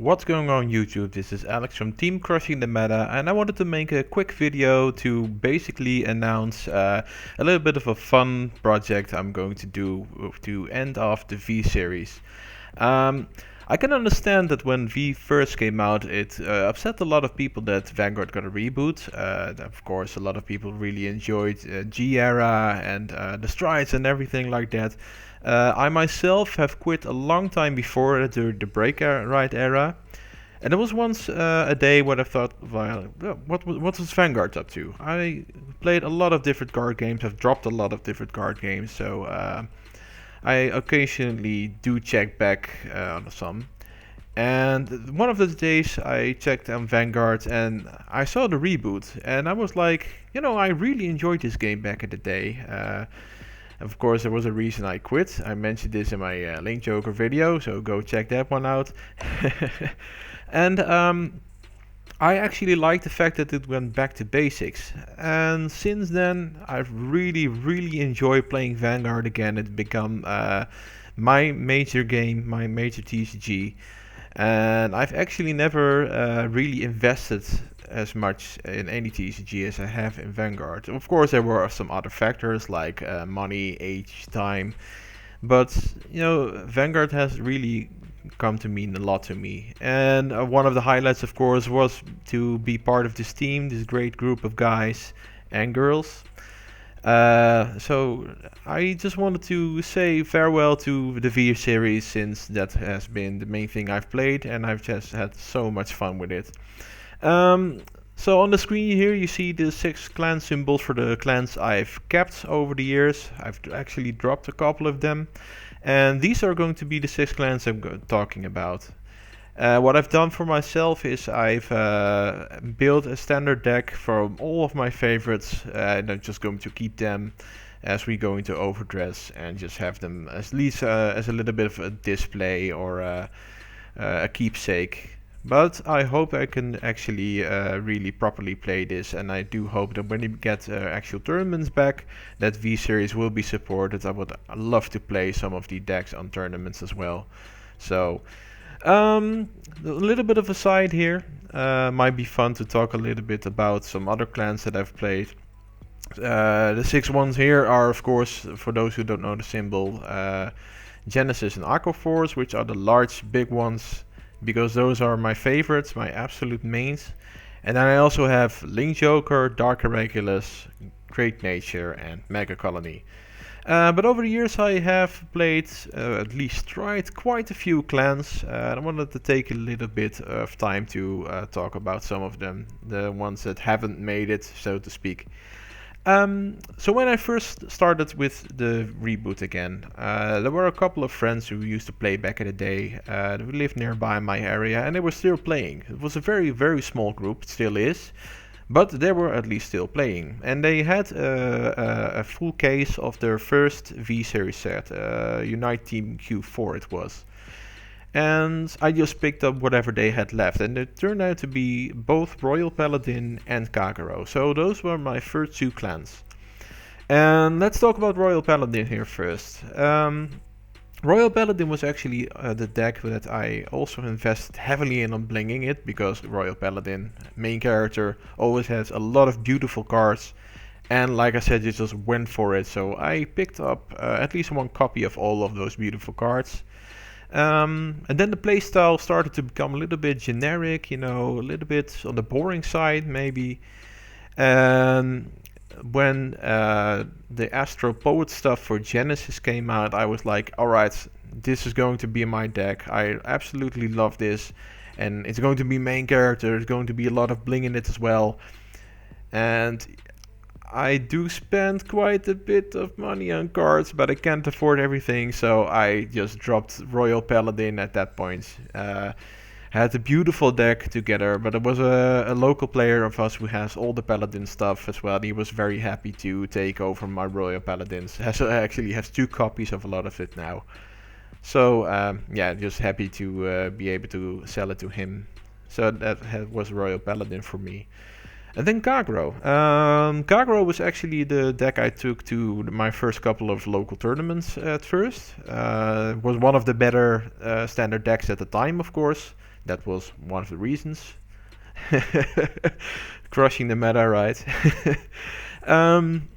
What's going on YouTube? This is Alex from Team Crushing the Meta, and I wanted to make a quick video to basically announce a little bit of a fun project I'm going to do to end off the V series. Um, I can understand that when V first came out, it upset a lot of people that Vanguard got a reboot. Of course, a lot of people really enjoyed G era and the strides and everything like that. I myself have quit a long time before the break right era. And there was once a day when I thought, well, what was Vanguard up to? I played a lot of different card games, I've dropped a lot of different card games, so I occasionally do check back on some. And one of those days I checked on Vanguard and I saw the reboot, and I was like, I really enjoyed this game back in the day. Of course, there was a reason I quit. I mentioned this in my Link Joker video, so go check that one out. And I actually like the fact that it went back to basics. And since then, I've really enjoyed playing Vanguard again. It's become my major game, my major TCG. And I've actually never really invested as much in any TCG as I have in Vanguard. Of course, there were some other factors like money, age, time, but Vanguard has really come to mean a lot to me. And one of the highlights, of course, was to be part of this team, this great group of guys and girls. So I just wanted to say farewell to the V series, since that has been the main thing I've played, and I've just had so much fun with it. So on the screen here you see the 6 clan symbols for the clans I've kept over the years. I've actually dropped a couple of them, and these are going to be the 6 clans I'm talking about. What I've done for myself is I've built a standard deck from all of my favorites, and I'm just going to keep them as we go into OverDress and just have them at least as a little bit of a display or a keepsake. But I hope I can actually really properly play this, and I do hope that when we get actual tournaments back, that V series will be supported. I would love to play some of the decks on tournaments as well. So a little bit of a side here. Might be fun to talk a little bit about some other clans that I've played. The 6 ones here are, of course, for those who don't know the symbol, Genesis and Aquaforce, which are the large big ones, because those are my favorites, my absolute mains. And then I also have Link Joker, Dark Regulus, Great Nature, and Mega Colony. But over the years I have played, at least tried, quite a few clans. I wanted to take a little bit of time to talk about some of them, the ones that haven't made it, so to speak. So when I first started with the reboot again, there were a couple of friends who used to play back in the day, who lived nearby my area, and they were still playing. It was a very small group, it still is, but they were at least still playing. And they had a full case of their first V series set, Unite Team Q4 it was. And I just picked up whatever they had left, and it turned out to be both Royal Paladin and Kagero. So those were my first 2 clans. And let's talk about Royal Paladin here first. Royal Paladin was actually the deck that I also invested heavily in on blinging it, because Royal Paladin, main character, always has a lot of beautiful cards. And like I said, you just went for it. So I picked up at least 1 copy of all of those beautiful cards. And then the playstyle started to become a little bit generic, a little bit on the boring side maybe. And when the Astro Poet stuff for Genesis came out, I was like, alright, this is going to be my deck. I absolutely love this. And it's going to be main character, there's going to be a lot of bling in it as well. And I do spend quite a bit of money on cards, but I can't afford everything, so I just dropped Royal Paladin at that point. Had a beautiful deck together, but it was a local player of us who has all the Paladin stuff as well. He was very happy to take over my Royal Paladins. Actually has 2 copies of a lot of it now. So yeah, just happy to be able to sell it to him. So that was Royal Paladin for me. And then Kagero. Kagero was actually the deck I took to my first couple of local tournaments at first. It was one of the better standard decks at the time, of course. That was one of the reasons. Crushing the meta, right? um,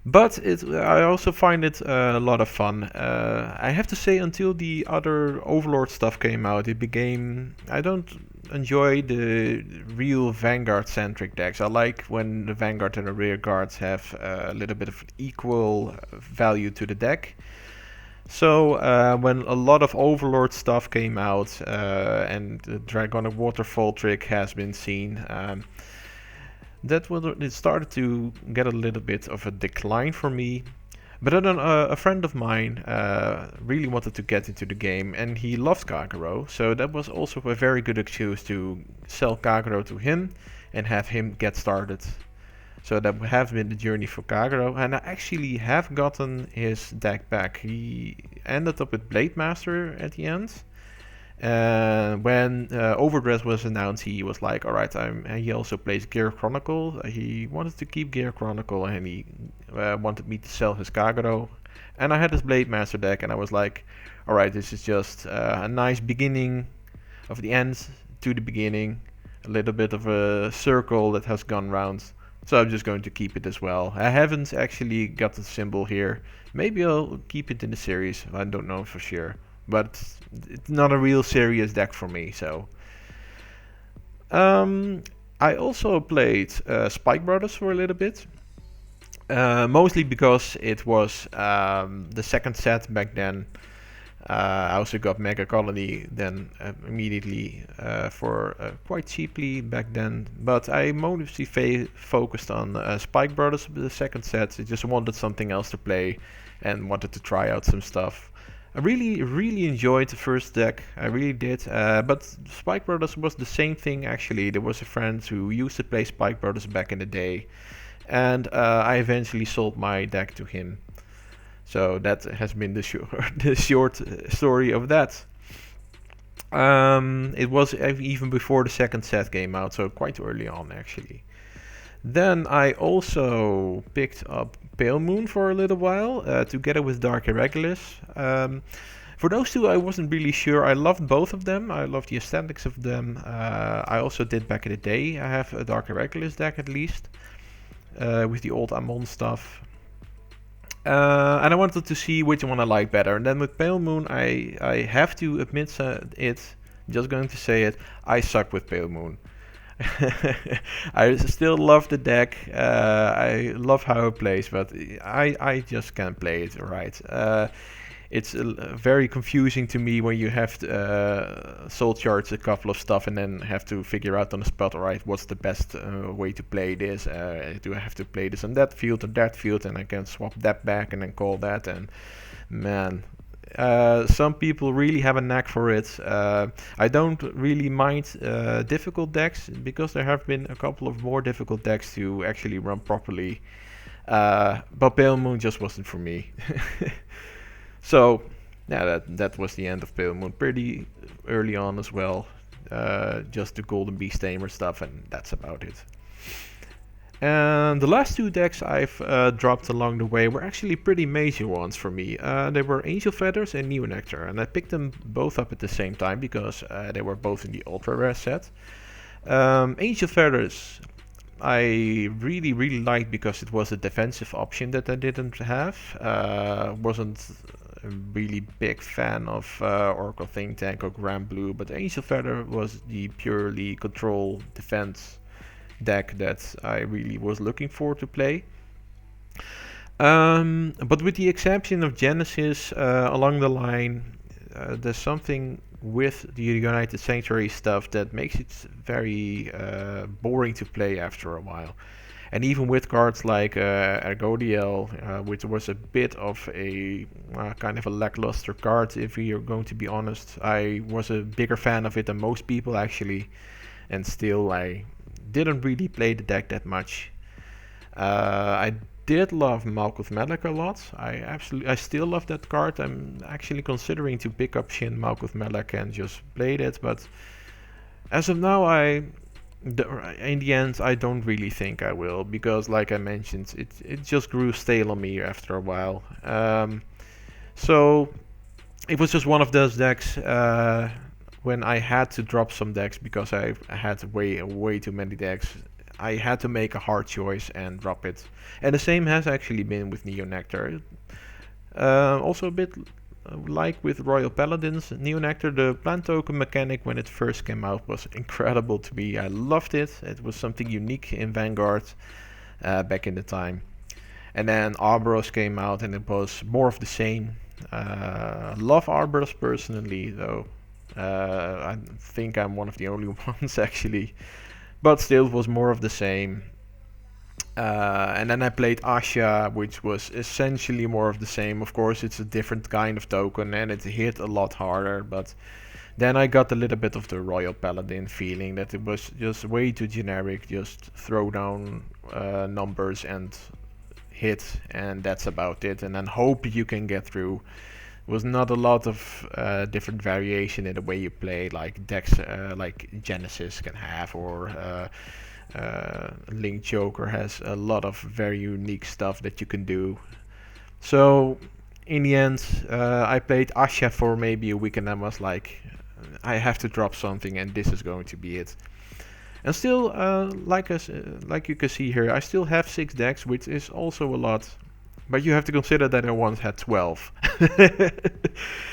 but I also find it a lot of fun. I have to say, until the other Overlord stuff came out, it became... I don't enjoy the real Vanguard-centric decks. I like when the Vanguard and the rear guards have a little bit of equal value to the deck. So when a lot of Overlord stuff came out and the Dragonic Waterfall trick has been seen, it started to get a little bit of a decline for me. But then a friend of mine really wanted to get into the game, and he loved Kagero, so that was also a very good excuse to sell Kagero to him and have him get started. So that has been the journey for Kagero, and I actually have gotten his deck back. He ended up with Blade Master at the end. When OverDress was announced, he was like, alright, he also plays Gear Chronicle. He wanted to keep Gear Chronicle, and he wanted me to sell his Kagero. And I had his Blade Master deck, and I was like, alright, this is just a nice beginning of the end to the beginning. A little bit of a circle that has gone round. So I'm just going to keep it as well. I haven't actually got the symbol here. Maybe I'll keep it in the series. I don't know for sure. But it's not a real serious deck for me, so... I also played Spike Brothers for a little bit. Mostly because it was the second set back then. I also got Mega Colony then immediately for quite cheaply back then. But I mostly focused on Spike Brothers, the second set. I just wanted something else to play and wanted to try out some stuff. I really enjoyed the first deck. I really did. But Spike Brothers was the same thing actually. There was a friend who used to play Spike Brothers back in the day. And I eventually sold my deck to him. So that has been the short story of that. It was even before the second set came out, so quite early on actually. Then I also picked up Pale Moon for a little while, together with Dark Irregulus. For those two I wasn't really sure. I loved both of them. I loved the aesthetics of them. I also did back in the day. I have a Dark Irregulus deck at least, with the old Amon stuff. And I wanted to see which one I like better. And then with Pale Moon, I have to admit just going to say it, I suck with Pale Moon. I still love the deck, I love how it plays, but I just can't play it right. It's very confusing to me when you have to soul charge a couple of stuff and then have to figure out on the spot, alright, what's the best way to play this? Do I have to play this on that field or that field, and I can swap that back and then call that, and man, some people really have a knack for it. I don't really mind difficult decks, because there have been a couple of more difficult decks to actually run properly. But Pale Moon just wasn't for me. So, yeah, that was the end of Pale Moon pretty early on as well. Just the Golden Beast Tamer stuff, and that's about it. And the last two decks I've dropped along the way were actually pretty major ones for me. They were Angel Feathers and Neo Nectar, and I picked them both up at the same time because they were both in the Ultra Rare set. Angel Feathers I really liked because it was a defensive option that I didn't have. Wasn't a really big fan of Oracle Think Tank or Grand Blue, but Angel Feather was the purely control defense deck that I really was looking for to play. But with the exception of Genesis, along the line, there's something with the United Sanctuary stuff that makes it very boring to play after a while. And even with cards like Ergodiel, which was a bit of a kind of a lackluster card, if you're going to be honest, I was a bigger fan of it than most people actually, and still I didn't really play the deck that much. I did love Malkuth Melek a lot. I still love that card. I'm actually considering to pick up Shin Malkuth Melek and just play it, but as of now, in the end, I don't really think I will, because like I mentioned, it just grew stale on me after a while. So it was just one of those decks when I had to drop some decks because I had way too many decks. I had to make a hard choice and drop it. And the same has actually been with Neonectar. Also a bit like with Royal Paladins, Neonectar, the plant token mechanic when it first came out was incredible to me. I loved it. It was something unique in Vanguard back in the time. And then Arboros came out and it was more of the same. Love Arboros personally though. I think I'm one of the only ones actually. But still, it was more of the same. And then I played Asha, which was essentially more of the same. Of course, it's a different kind of token and it hit a lot harder. But then I got a little bit of the Royal Paladin feeling that it was just way too generic. Just throw down numbers and hit, and that's about it. And then hope you can get through. Was not a lot of different variation in the way you play, like decks like Genesis can have, or Link Joker has a lot of very unique stuff that you can do. So in the end, I played Asha for maybe a week and I was like, I have to drop something and this is going to be it. And still, like you can see here, I still have 6 decks, which is also a lot. But you have to consider that I once had 12.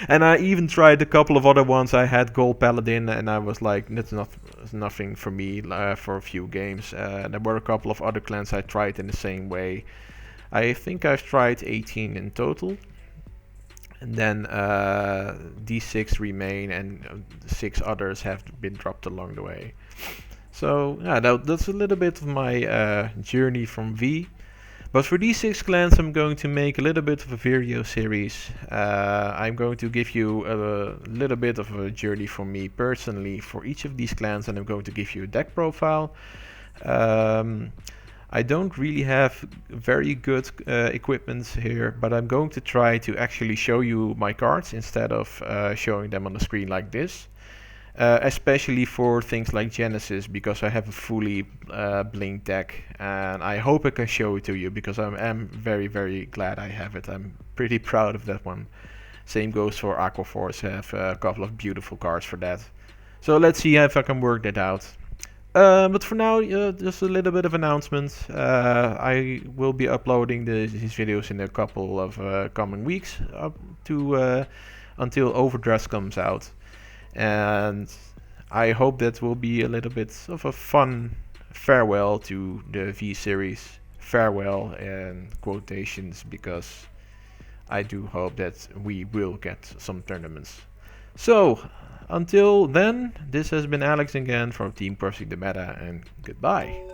And I even tried a couple of other ones. I had Gold Paladin and I was like, that's nothing for me for a few games. There were a couple of other clans I tried in the same way. I think I've tried 18 in total. And then these 6 remain and 6 others have been dropped along the way. So yeah, that's a little bit of my journey from V. But for these 6 clans I'm going to make a little bit of a video series. I'm going to give you a little bit of a journey for me personally for each of these clans, and I'm going to give you a deck profile. I don't really have very good equipment here, but I'm going to try to actually show you my cards instead of showing them on the screen like this. Especially for things like Genesis, because I have a fully blinked deck, and I hope I can show it to you because I am very glad I have it. I'm pretty proud of that one. Same goes for Aquaforce. I have a couple of beautiful cards for that. So let's see if I can work that out. But for now, just a little bit of announcement. I will be uploading these videos in a couple of coming weeks up to until OverDress comes out. And I hope that will be a little bit of a fun farewell to the V series. Farewell in quotations, because I do hope that we will get some tournaments. So until then, this has been Alex again from Team Crossing the Meta, and goodbye.